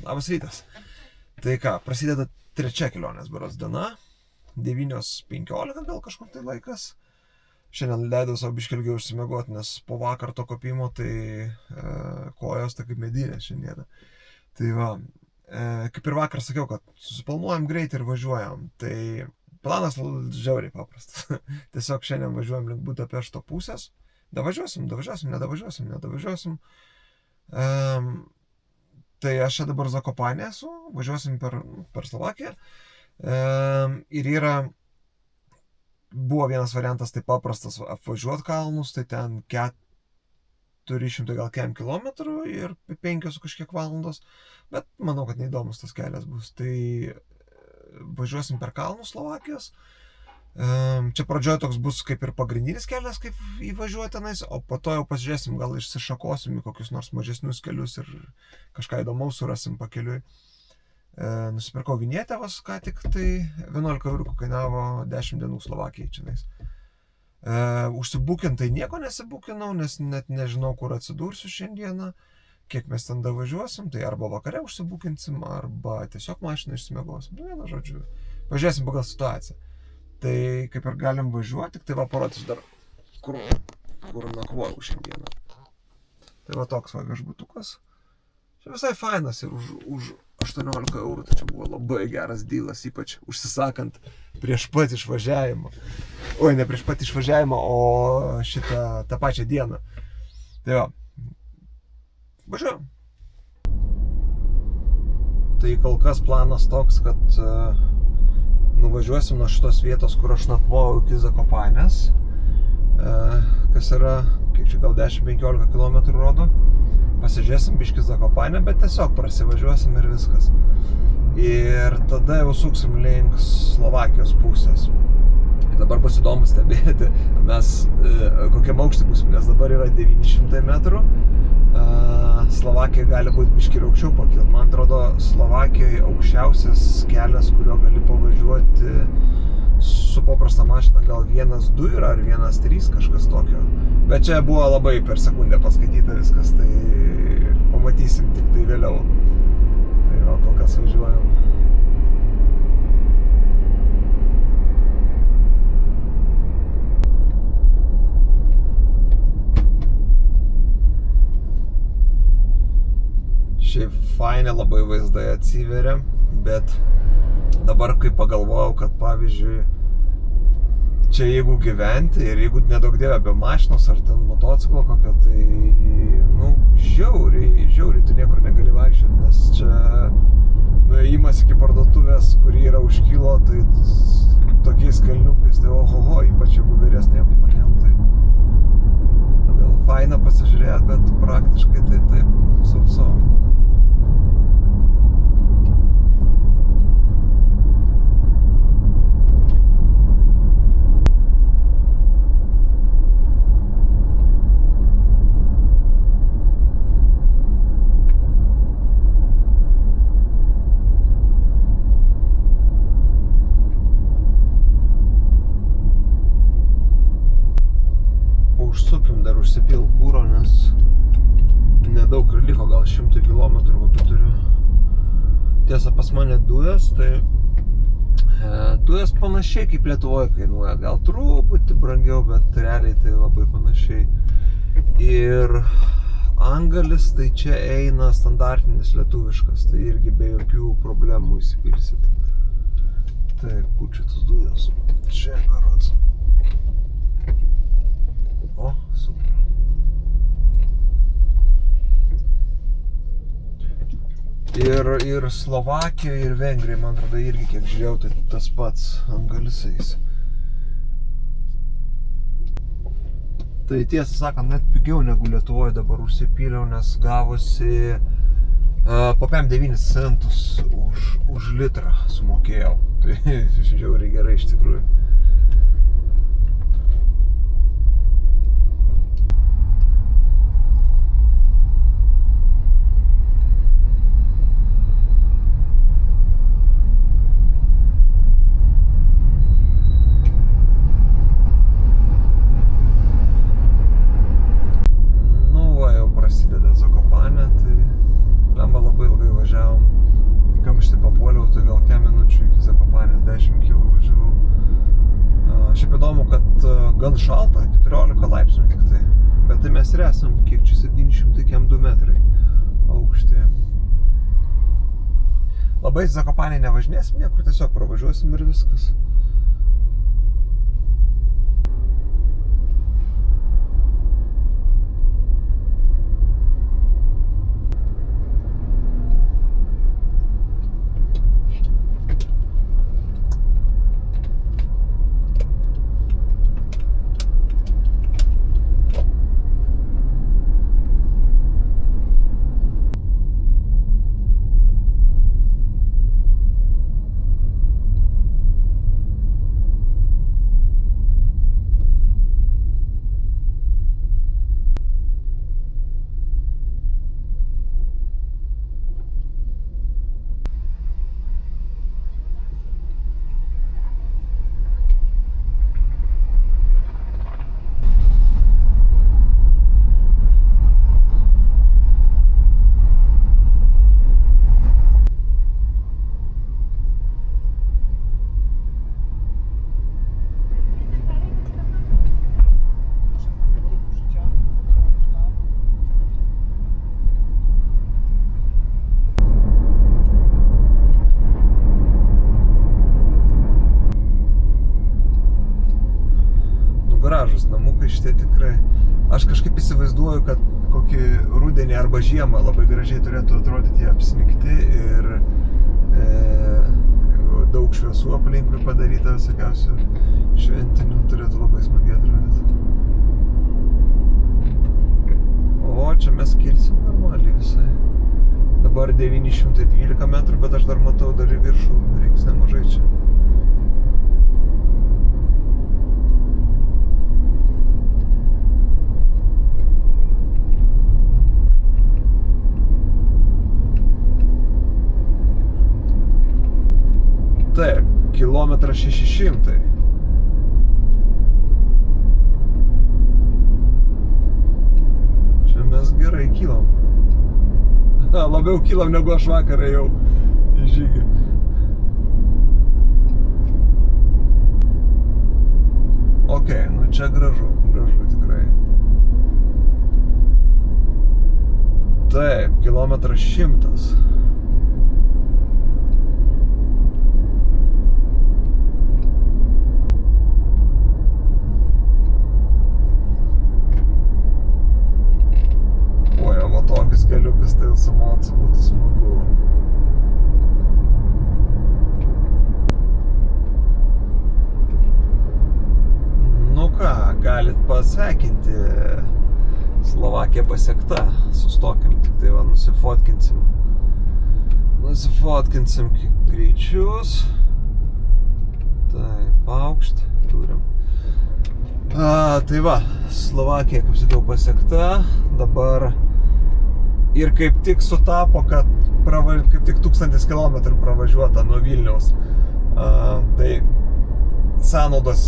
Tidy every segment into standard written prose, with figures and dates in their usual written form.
Labas rytas. Tai ką, prasideda trečia kelionės berods diena, 9:15 gal kažkur tai laikas. Šiandien leidau savo biškį ilgiau užsimiegoti, nes po vakar to kopimo tai kojos tai kaip medinės šiandieną. Tai va, kaip ir vakar sakiau, kad susiplanuojam greitai ir važiuojam. Tai planas žiauriai paprastas. Tiesiog šiandien važiuojam link Budapešto pusės. Davažiuosim, nedavažiuosim. Tai aš čia dabar Zakopanė esu, važiuosim per Slovakiją. Ir buvo vienas variantas tai paprastas apvažiuoti kalnus, tai ten 400 gal kilometrų ir 5 su kažkiek valandos, bet manau, kad neįdomus tas kelias bus. Tai važiuosim per kalnus Slovakijos. Čia pradžioje toks bus kaip ir pagrindinis kelias, kaip įvažiuoti tenais, o po to jau pasižiūrėsim, gal išsišakosim į kokius nors mažesnius kelius ir kažką įdomaus surasim pakeliui. Nusipirkau vinietę vas ką tik, tai 11 eurų kainavo 10 dienų Slovakijai čionais. Užsibukintai nieko nesibukinau, nes net nežinau, kur atsidursiu šiandieną, kiek mes ten davažiuosim, tai arba vakare užsibukinsim, arba tiesiog mašiną išsimiegosim. Vienu žodžiu, pažiūrėsim pagal situaciją. Tai kaip ir galim važiuoti, tik tai va parodysiu dar, kur nakvojau šiandieną. Tai va toks va viešbutukas. Čia visai fainas ir už 18 eurų, tai čia buvo labai geras dylas, ypač užsisakant prieš pat išvažiavimą. Oi, ne prieš pat išvažiavimą, o tą pačią dieną. Tai va, važiuojam. Tai kol kas planas toks, kad nuvažiuosim nuo šitos vietos, kur aš nakvojau iki Zakopanės, kas yra, kiek čia gal 10-15 km rodo. Pasižiūrėsim biškį Zakopanę, bet tiesiog prasivažiuosim ir viskas. Ir tada jau suksim link Slovakijos pusės. Ir dabar bus įdomu stebėti, mes kokiam aukštį būsim, nes dabar yra 900 metrų. Slovakija gali būti biškį aukščiau pakilti. Man atrodo, Slovakijoje aukščiausias kelias, kurio gali pavažiuoti su paprasta mašina, gal 1.2 yra ar 1.3 kažkas tokio. Bet čia buvo labai per sekundę paskaityta viskas, tai pamatysim tik tai vėliau. Tai va, kol kas važiuojam. Šiaip fainė labai vaizdai atsiveria, bet dabar kai pagalvojau, kad pavyzdžiui, čia jeigu gyventi ir jeigu nedaug dievė be mašinos ar ten motociklo kokio, tai žiauriai tu niekur negali vaikščioti, nes čia nuėjimas iki parduotuvės, kuri yra už kilo, tai tokiais kalniukais, tai ohoho, ypač jeigu vyresniem žmonėm, tai todėl faina pasižiūrėti, bet praktiškai tai taip, sau. Užsukim dar užsipil kūro, nes nedaug ir liko, gal 100 km kokį turiu. Tiesa, pas mane dujas, tai dujas panašiai kaip Lietuvoje kainuoja, gal truputį brangiau, bet realiai tai labai panašiai. Ir angalis, tai čia eina standartinis lietuviškas, tai irgi be jokių problemų įsipilsit. Tai kur čia tos dujos? Čia berods. O, super. Ir Slovakijoje, ir Vengrijoje, man atrodo, irgi kiek žiūrėjau, tai tas pats angalisais. Tai tiesą sakant, net pigiau negu Lietuvoje dabar užsipyliau, nes gavosi po 9 centus už litrą sumokėjau. Tai žiauriai gerai iš tikrųjų. Prasideda Zakopanė, tai lemba labai ilgai važiavom. gan šalta, 14 laipsnių tik tai. Bet tai mes ir esam, kiek čia 702 metrai aukšti. Labai Zakopanėj nevažinėsim, niekur tiesiog pravažiuosim ir viskas. Gražus namukai šitie tikrai. Aš kažkaip įsivaizduoju, kad kokį rudenį arba žiemą labai gražiai turėtų atrodyti jie apsnigti ir daug šviesų aplinkui padaryta visokiausių šventinių, turėtų labai smagiai atrodyti. O čia mes kilsim normaliai visai. Dabar 912 metrų, bet aš dar matau dar į viršų, reiks nemažai čia. Taip, kilometras 600. Čia mes gerai kylam. Labiau kylam negu aš vakarą jau į žygį. Ok, nu čia gražu tikrai. Taip, kilometras 100. Tokius keliukus, tai su mocu būtų smagu. Nu ką, galit pasveikinti. Slovakija pasiekta. Sustokim, tik tai va nusifotkinsim. Nusifotkinsim greičius. Taip, aukšt. Turim. Tai va, Slovakija, kaip sakiau, pasiekta. Dabar ir kaip tik sutapo, kad kaip tik 1000 km pravažiuota nuo Vilniaus. Tai sąnaudos,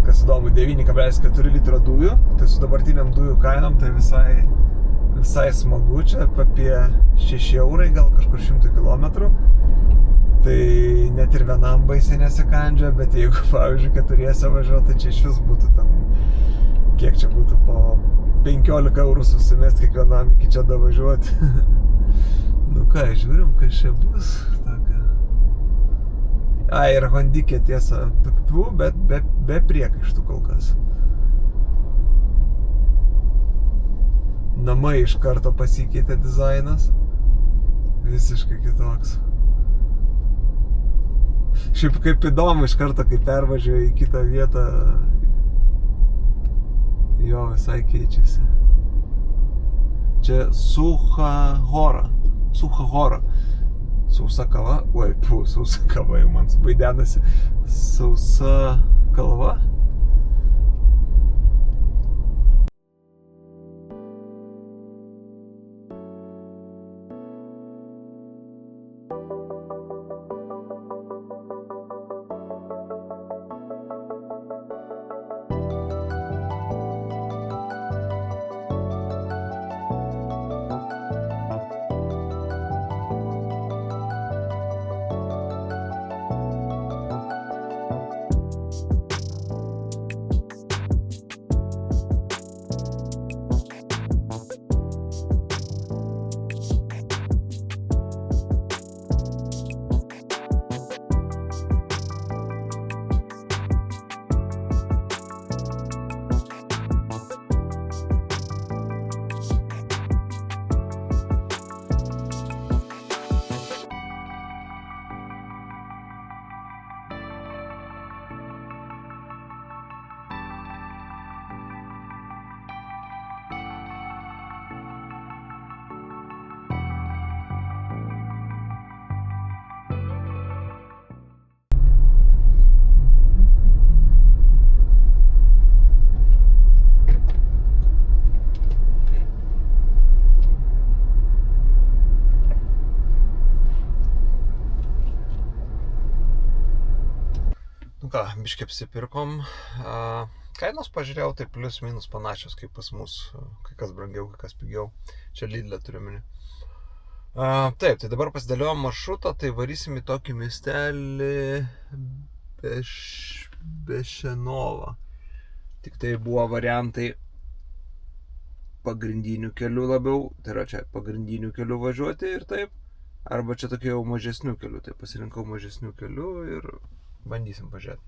kas įdomu, 9,4 litro dujų. Tai su dabartiniam dujų kainom tai visai smagu. Čia apie 6 eurai, gal kažkur 100 km. Tai net ir vienam baisiai nesikandžia, bet jeigu, pavyzdžiui, keturiese važiuoti, tai čia iš vis būtų ten, kiek čia būtų, po 15 eurų susimest kiekvienam iki čia davažiuoti. Nu ką, žiūrim, kas čia bus. Ir Hondikė tiesa, bet be priekaištų kol kas. Namai iš karto pasikeitė dizainas. Visiškai kitoks. Šiaip kaip įdomu iš karto, kai pervažiuoju į kitą vietą, jo visai keičiasi. Čia Sucha Hora. Sausa kava. Oi, sausa kava jau man baidenasi. Sausa kalva. ką, biškį apsipirkom. Kainos pažiūrėjau, tai plius minus panašios kaip pas mus. Kai kas brangiau, kai kas pigiau. Čia Lidl'e turiu mini. Taip, tai dabar pasidėliojom maršrutą, tai varysim į tokį miestelį Bešenova. Tik tai buvo variantai pagrindinių kelių labiau, tai yra čia pagrindinių kelių važiuoti ir taip, arba čia tokie jau mažesnių kelių, tai pasirinkau mažesnių kelių ir bandysim pažiūrėti.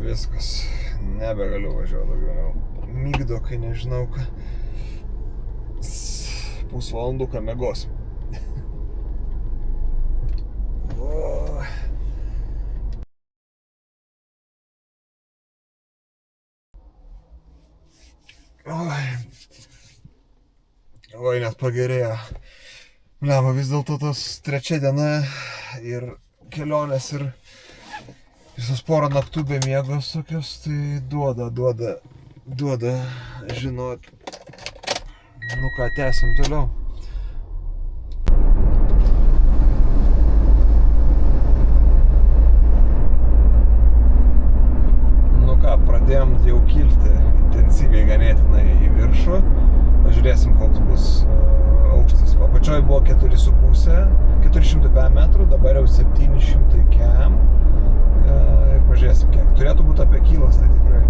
Viskas, nebegaliu važiuoti daugiau. Mygdo, kai nežinau, ką. Pusvalanduką miegosim. Oi, net pagerėjo. Blema, vis dėlto tos trečia diena ir kelionės ir visos porą naktų be miegos tokios, tai duoda žinot. Nu ką, tęsim toliau. Nu ką, pradėjom jau kilti intensyviai ganėtinai į viršų. Pažiūrėsim, koks bus aukštis. Apačioj buvo 400 metrų, dabar jau 700 kem. Ir pažiūrėsim, kiek. Turėtų būti apie kilas, tai tikrai.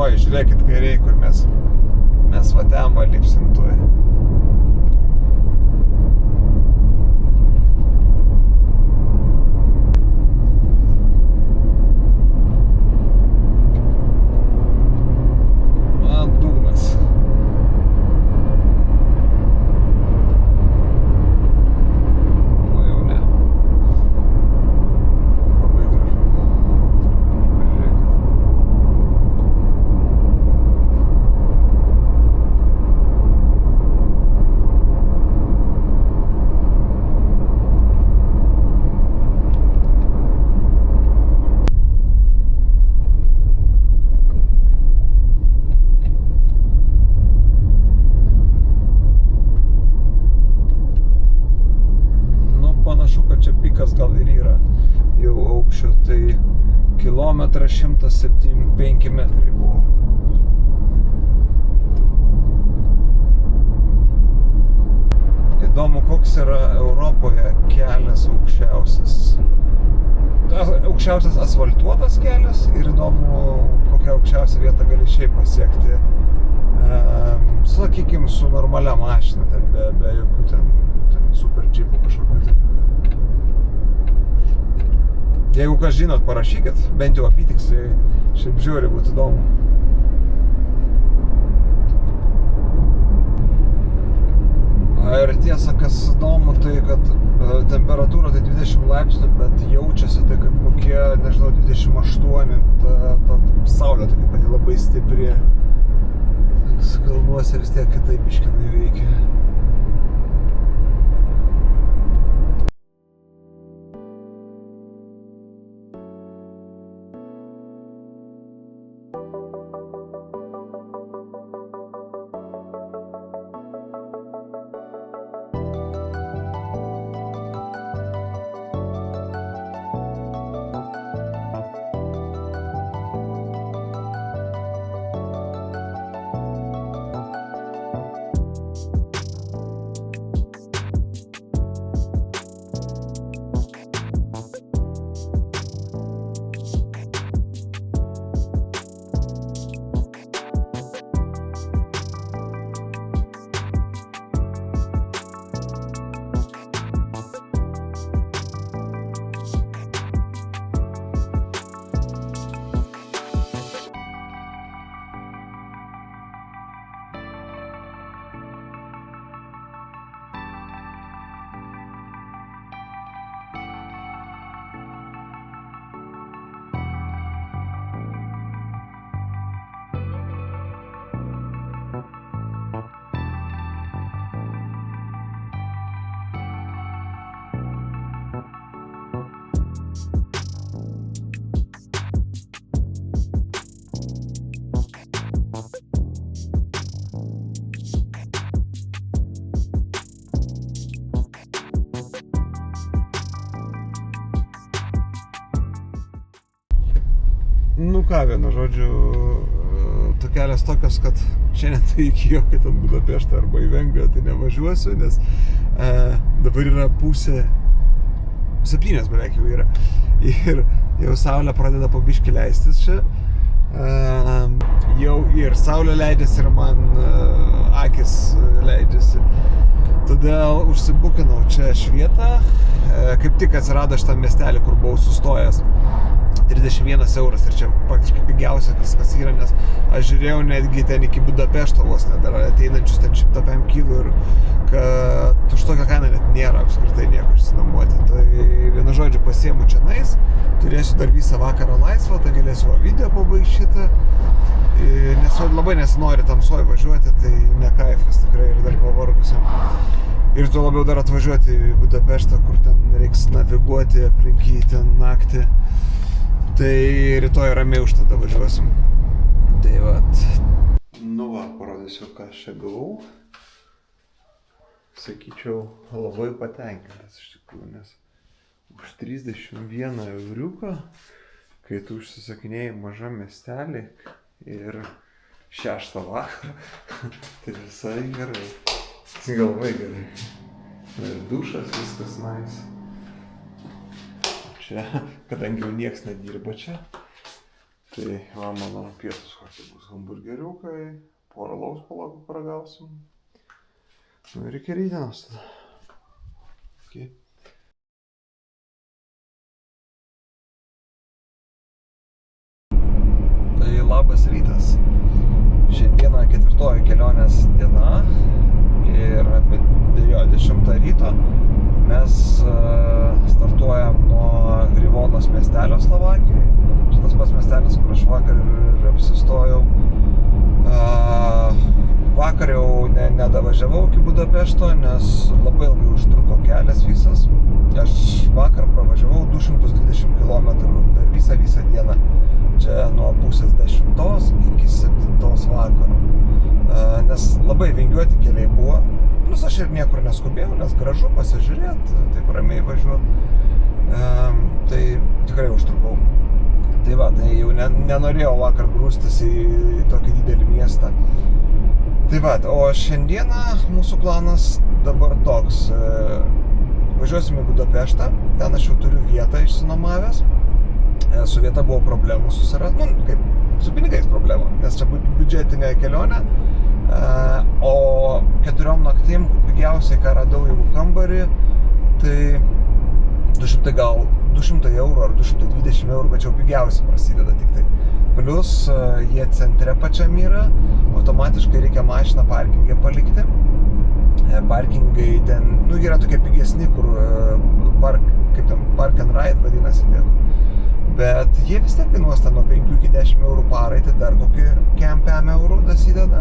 Oi, žiūrėkit kairiai, kur mes va ten va lipsim tuoj. kilometrą 175 metrai buvo. Įdomu, koks yra Europoje kelias aukščiausias. Aukščiausias asfaltuotas kelias ir įdomu, kokią aukščiausią vietą gali šiaip pasiekti. Sakykime, su normalia mašina, be jokių ten super džipų kažkokių. Jeigu kas žinot, parašykit, bent jau apytiksliai, šiaip žiūri būtų įdomu. Ir tiesa, kas įdomu, tai kad temperatūra tai 20 laipsnių, bet jaučiasi tai kaip kokie, nežinau, 28, ta saulė tokia pati labai stipri. Kalnuose vis tiek kitaip biškinai veikia. Nu ką, vienu žodžiu, kelias tokios, kad šiandien tai iki jokio ten Budapeštą arba į Vengriją tai nevažiuosiu, nes dabar yra pusė 7 beveik jau yra. Ir jau saulė pradeda po biškį leistis čia. Jau ir saulė leidžiasi ir man akis leidžiasi. Todėl užsibukinau čia švietą. Kaip tik atsirado šitam miestelį, kur buvau sustojęs. 31 euras ir čia praktiškai pigiausia kas yra, nes aš žiūrėjau netgi ten iki Budapešto vos dar ateinančius ten 105 kg ir kad už tokią kainą net nėra apskritai nieko išsinuomoti. Tai vienu žodžiu pasiemu čionais, turėsiu dar visą vakarą laisvą, tai galėsiu video pabaigti šitą, nes labai nesinori tamsoj važiuoti, tai ne kaifas tikrai ir dar pavargusiam. Ir tuo labiau dar atvažiuoti į Budapeštą, kur ten reiks naviguoti aplink jį ten naktį. Tai rytoj ramiai už tada važiuosim. Tai vat. Nu va, parodysiu, ką aš čia gavau. Sakyčiau, labai patenkintas iš tikrųjų, nes už 31 euriuką, kai tu užsisakinėjai mažam miestelį ir 6 vakarą, tai visai gerai. Galvai gerai. Ir dušas, viskas nice. Čia, kadangi jau nieks nedirba čia, tai va mano pietus kokie bus hamburgeriukai, porą alaus palakų paragausim. Nu ir iki rytdienos tada. Okay. Tai labas rytas. Šiandieną 4. kelionės diena ir apie 10 ryto mes startuojam nuo Grivonos miestelio Slovakijoje. Šitas pats miestelis, kur aš vakar ir apsistojau. Vakar jau nedavažiavau iki Budapešto, nes labai ilgai užtruko kelias visas. Aš vakar pravažiavau 220 km per visą dieną. Čia nuo pusės 10 iki 7 vakaro. Nes labai vingiuoti keliai buvo. Plus aš ir niekur neskubėjau, nes gražu pasižiūrėti, taip ramiai važiuoti. Tai tikrai užtrukau. Tai va, tai jau nenorėjau vakar grūstis į tokį didelį miestą. Tai va, o šiandieną mūsų planas dabar toks. Važiuosim į Budapeštą, ten aš jau turiu vietą išsinomavęs. Su vieta buvo problemų susirast, kaip su pinigais problema, nes čia biudžetinė kelionė. O 4 naktim pigiausiai, ką radau jeigu kambarį, tai 200 eurų ar 220 eurų, bet čia jau pigiausiai prasideda tik tai. Plius jie centre pačiam yra, automatiškai reikia mašiną parkingę palikti. Parkingai ten, yra tokie pigesni, kur park and ride vadinasi tiek. Bet jie vis tiek kainuos nuo 5 iki 10 eurų parai, tai dar kokį 5 eurų dasideda.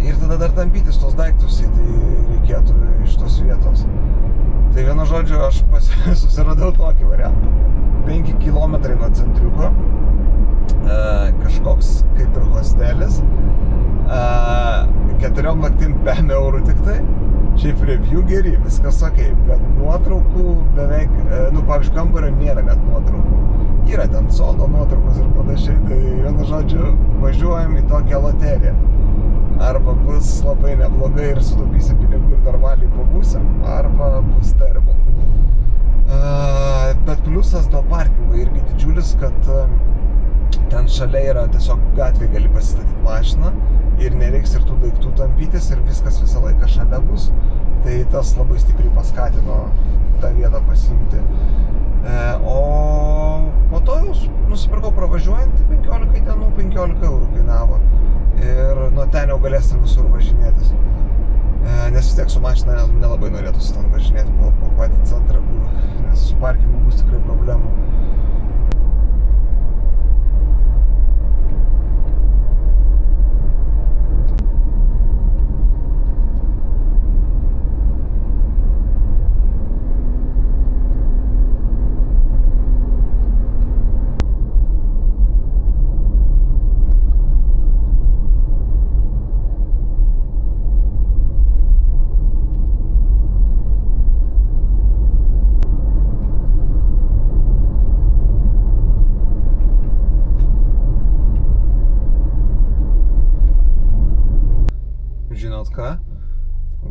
Ir tada dar tampytis tos daiktus, tai reikėtų iš tos vietos. Tai vienu žodžiu, aš susiradau tokį variantą. 5 kilometrai nuo centriuko, kažkoks kaip ir hostelis, 4 naktim 5 eurų tik tai. Šiaip review geri, viskas okei, bet nuotraukų beveik, pavyzdžiui, kambario nėra net nuotraukų. Yra ten sodo nuotraukos ir panašiai, tai vienu žodžiu, važiuojam į tokią loteriją. Arba bus labai neblogai ir sutaupysim pinigų ir normaliai pabūsim, arba bus terrible. Bet pliusas dėl parkingo irgi didžiulis, kad ten šalia yra tiesiog gatvėje gali pasistatyti mašiną ir nereiks ir tų daiktų tampytis ir viskas visą laiką šalia bus. Tai tas labai stipriai paskatino tą vietą pasiimti. O po to jau nusipirkau pravažiuojant 15 dienų, 15 eurų kainavo. Ir nuo ten jau galėsim visur važinėtis. Nes vis tiek su mašina nelabai norėtųsi ten važinėti po patį centrą, nes su parkingu bus tikrai problemų. Žinot ką?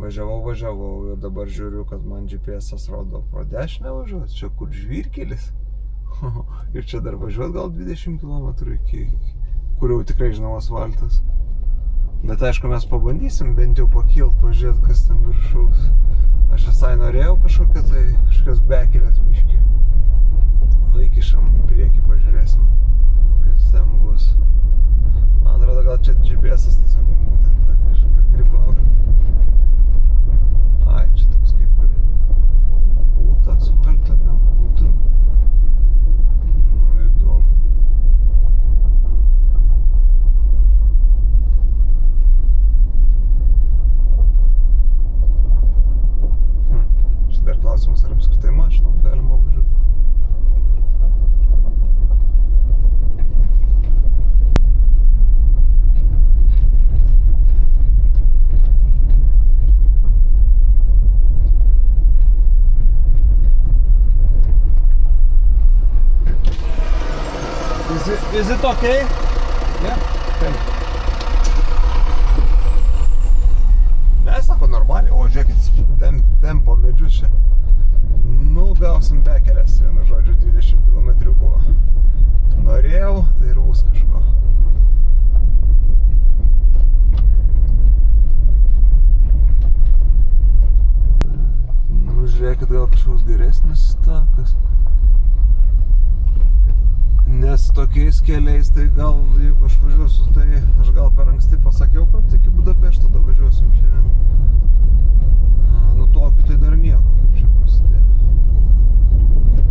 Važiavau ir dabar žiūriu, kad man GPS-as rodo pro dešinę važiuot, čia kur žvyrkelis. Ir čia dar važiuot gal 20 km iki, kur jau tikrai žinau asfaltas. Bet aišku, mes pabandysim bent jau pakilt, pažiūrėt, kas ten viršaus. Aš visai norėjau kažkokios bekelės biškį. Įkišam priekį, pažiūrėsim, kas ten bus. Man atrodo, gal čia GPS-as tiesiog gripavo. Ai, čia toks kaip ir būtų asfalto, nebūtų. Įdomu. Čia dar klausimas, ar apskritai mašinom galima važiuoti. Is it okay? Yeah? Okay. Ne, sako normaliai, o žiūrėkit, tempo medžius čia. Gausim bekelės, vienu žodžiu, 20 km buvo. Norėjau, tai ir bus kažko. Žiūrėkit, gal kažkoks geresnis takas. Nes tokiais keliais, tai gal, jeigu aš važiuosiu, tai aš gal per anksti pasakiau, kad iki Budapešto tada važiuosim šiandien. Tokiu tai dar nieko, kaip čia prasidėjo.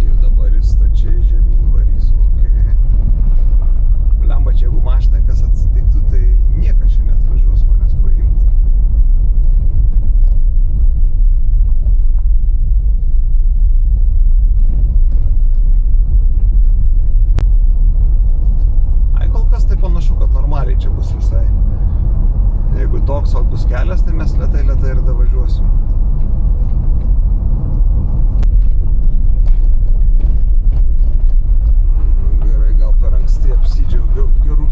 Ir dabar jis stačiai žemyn varys, Blemba, čia jeigu mašinai kas atsitiktų, tai niekas čia net važiuos manęs paimti. Tai panašu, kad normaliai čia bus visai. Jeigu toks bus kelias, tai mes lėtai ir davažiuosim.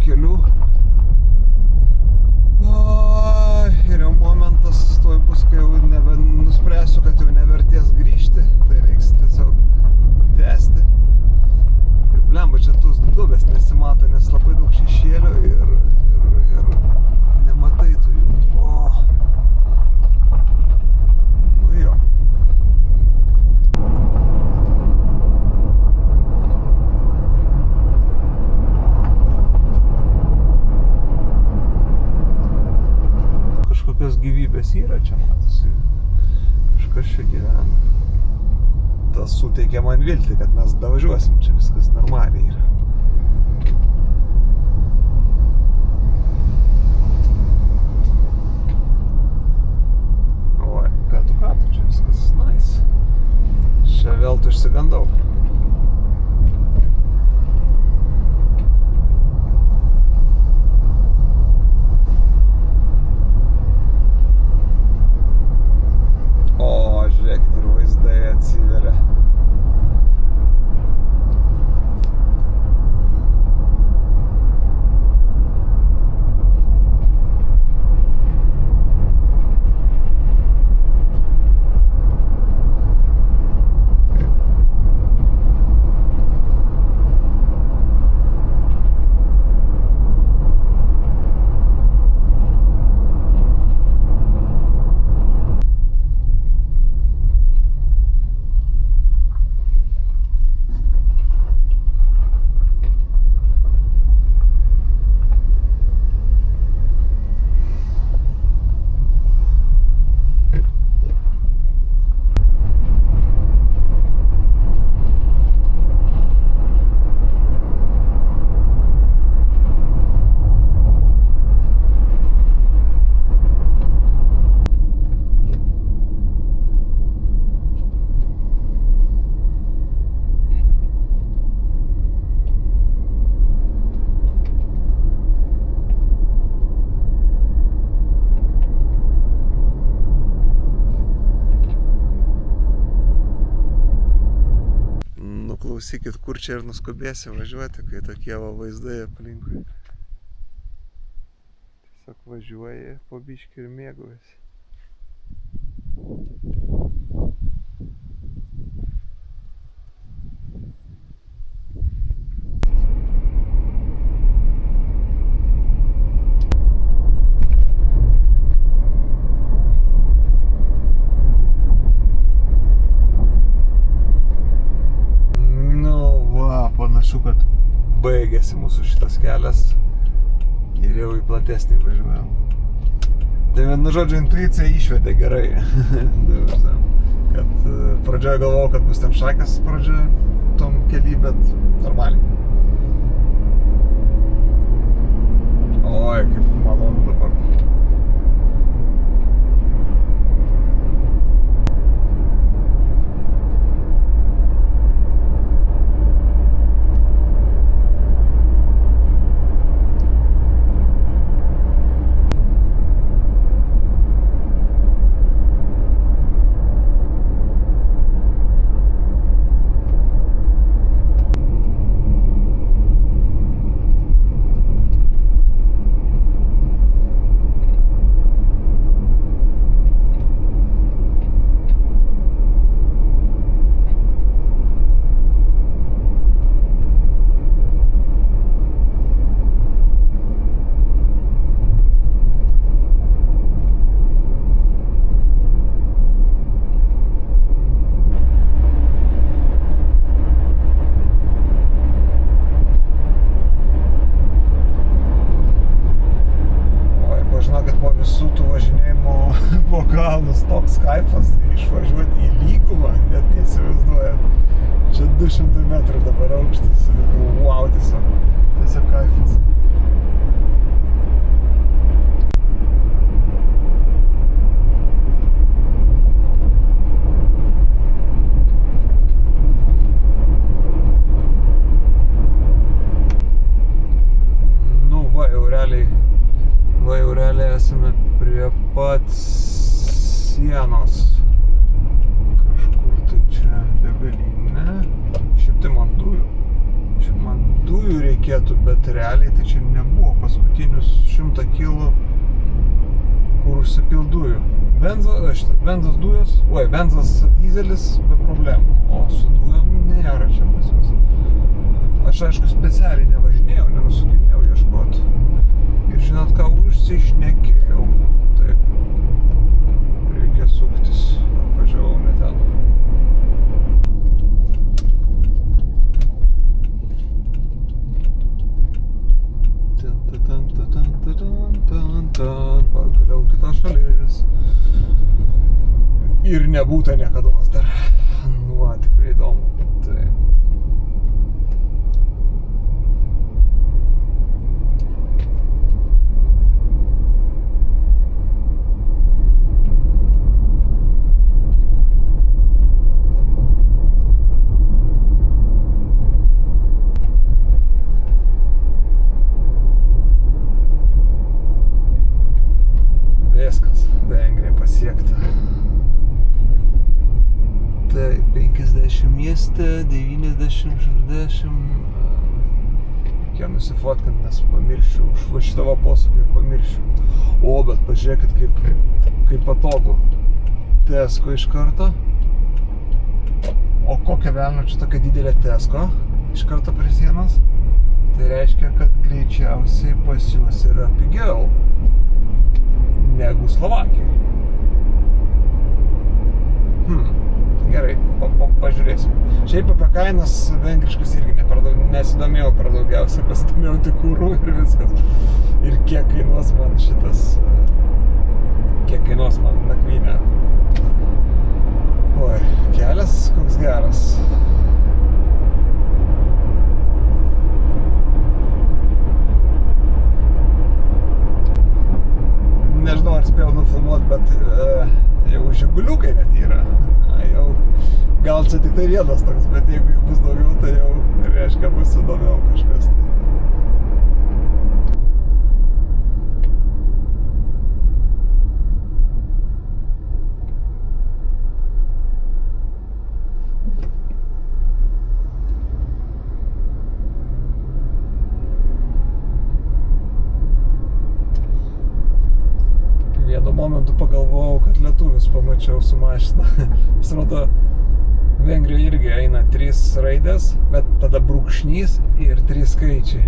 kelių. Ir jau momentas tuoj bus, kai jau nuspręsiu, kad jau nevertės grįžti, tai reiks tiesiog tęsti. Ir blemba, čia tos duobės nesimato, nes labai daug šešėlio ir nematai tų jų. Nu jo. Kažkokios gyvybės yra čia, matosi. Kažkas čia gyvena. Tas suteikia man viltį, kad mes davažiuosim, čia viskas normaliai yra. Oi, ką tu, čia viskas nice. Čia vėl tu išsigandau. Žiūrėkit, ir vaizdai atsiveria. Klausykit, kur čia ir nuskubėsi važiuoti, kai tokie va vaizdai aplinkui. Tiesiog važiuoji po biškį ir mėgaujasi. Panašu, kad baigėsi mūsų šitas kelias ir jau į platesnį važiuojam. Tai vienu žodžiu, intuicija išvedė gerai. Kad pradžioje galvojau, kad bus ten šakas pradžioje tom kely, bet normaliai. Oi, kaip malonu dabar. Visų tų važinėjimų po kalnus toks kaifas, išvažiuoti į lygumą, net neįsivaizduojat. Čia 200 metrų dabar aukštis, wow, tiesiog kaifas. Nu, va, jau realiai esame prie pat sienos. Kažkur tai čia degalinė. Šiaip tai man dujų reikėtų, bet realiai tai čia nebuvo paskutinius 100 kilų, kur užsipil dujų. Benzas dujos, benzas dizelis be problemų, o su dujom nėra čia pas juos. Aš aišku specialiai nevažinėjau, nenusukinėjau ieškot. Ir žinot ką, užsišnekėjau. Taip, reikia suktis, važiavau ne ten. Pagaliau kitos šalis. Ir nebūta niekados dar. Nu va, tikrai įdomu. Taip. Viskas, Vengrija pasiekta. Tai 50 mieste, 90, 60. Reikia nusifotkint, nes pamirščiau. Va šitą va posūkį ir pamirščiau. O, bet pažiūrėkit, kaip patogu. Tesco iš karto. O kokia velnio čia tokia didelė Tesco iš karto prie sienos. Tai reiškia, kad greičiausiai pas juos yra pigiau negu Slovakijoje. Gerai, pažiūrėsim. Šiaip apie kainas vengriškas irgi nesidomėjau per daugiausiai, pasidomėjau tik kuru ir viskas. Ir kiek kainuos man nakvynė. Oi, kelias koks geras. Nežinau, ar spėjau nufilmuot, bet jau žiguliukai net yra. Jau, gal čia tik tai vienas toks, bet jeigu jų bus daugiau, tai jau reiškia bus įdomiau kažkas. Vienu momentu pagalvojau, kad lietuvius pamačiau su mašina. Pasirodo, Vengrijoje irgi eina 3 raidės, bet tada brūkšnys ir 3 skaičiai.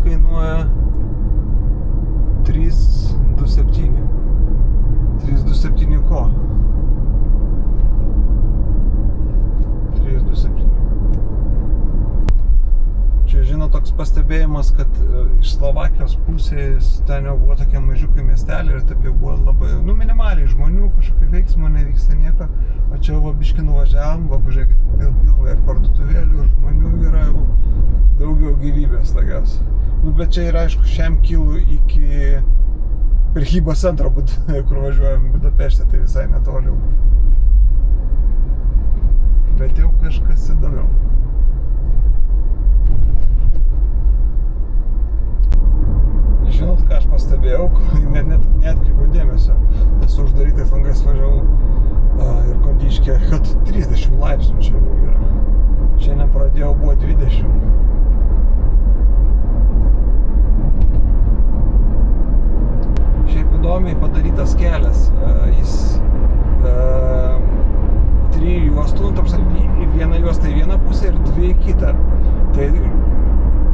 Kainuoja 327. 327 ko? 327. Čia, žinot, toks pastebėjimas, kad iš Slovakijos pusės ten jau buvo tokie mažiukai miesteliai ir taip jau buvo labai, minimaliai žmonių, kažkokio veiksmo nevyksta nieko. O čia va biškį nuvažiavam, va pažiūrėkit, pilna ir parduotuvėlių, ir žmonių yra jau daugiau gyvybės tokios. Bet čia yra, aišku, 100 kilų iki prekybos centro, kur važiuojam Budapešte, tai visai netoliau. Bet jau kažkas įdomiau. Žinot, ką aš pastebėjau, neatkreipiau dėmesio, nes uždarytais langais važiavau ir kondiškė, kad 30 laipsnių čia yra. Šiandien pradėjau, buvo 20. Šiaip įdomiai padarytas kelias, jis 3 juostų, viena juosta į vieną pusę ir 2 į kitą. Tai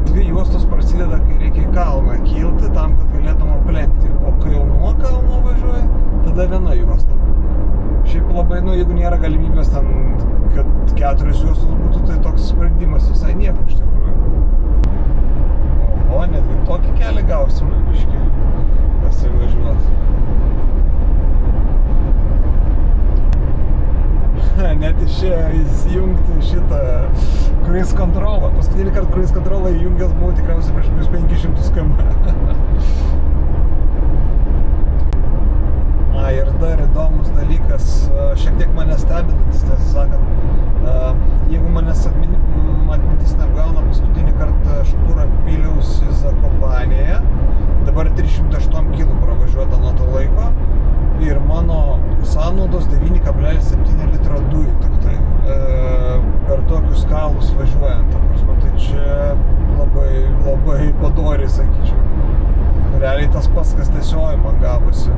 2 juostos prasideda, kai reikia į kalną kilti tam, kad galėtum aplenkti. O kai jau nuo kalno važiuoji, tada viena juosta. Šiaip labai, jeigu nėra galimybės ten, kad 4 juostos būtų, tai toks sprendimas visai nieko iš tikrųjų. Oho, netgi tokį kelią gausime biškį. Pasivažiuot. Net išėjo įsijungti šitą cruise controlą. Paskutinį kartą cruise controlą įjungęs buvau tikriausiai prieš 500 km. Ir dar įdomus dalykas, šiek tiek mane stebinantis, tiesą sakant, jeigu manęs atmintis neapgauna, paskutinį kartą aš kurą pyliausi Zakopanėje, dabar 308 km pravažiuota nuo to laiko ir mano sąnaudos 9,7 litro dujų tik tai per tokius kalus važiuojant, ta prasme, tai čia labai padoriai, sakyčiau. Realiai tas pats, kas tiesioji man gavosi.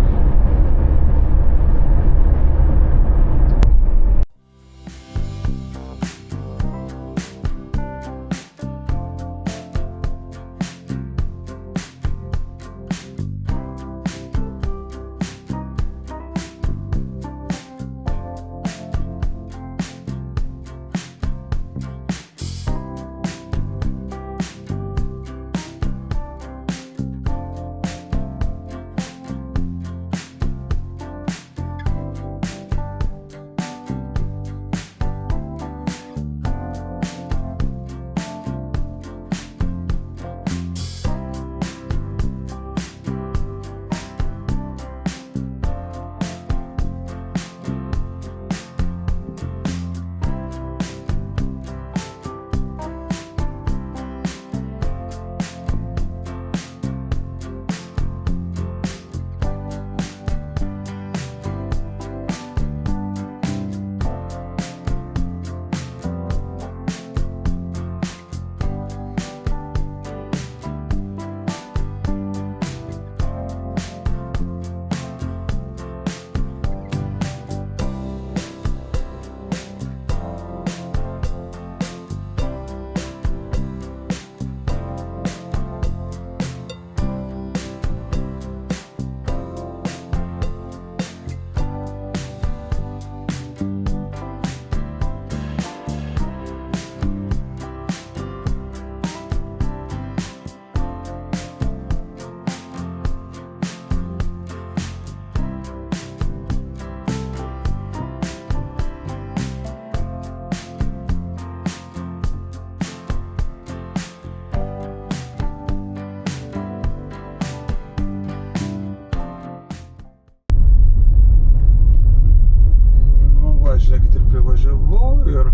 Žiūrėkit, ir privažiavau ir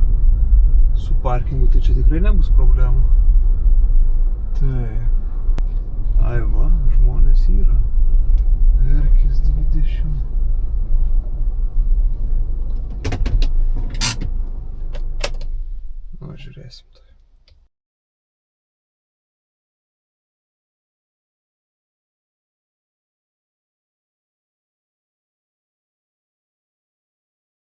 su parkingu tai čia tikrai nebus problemų. Taip.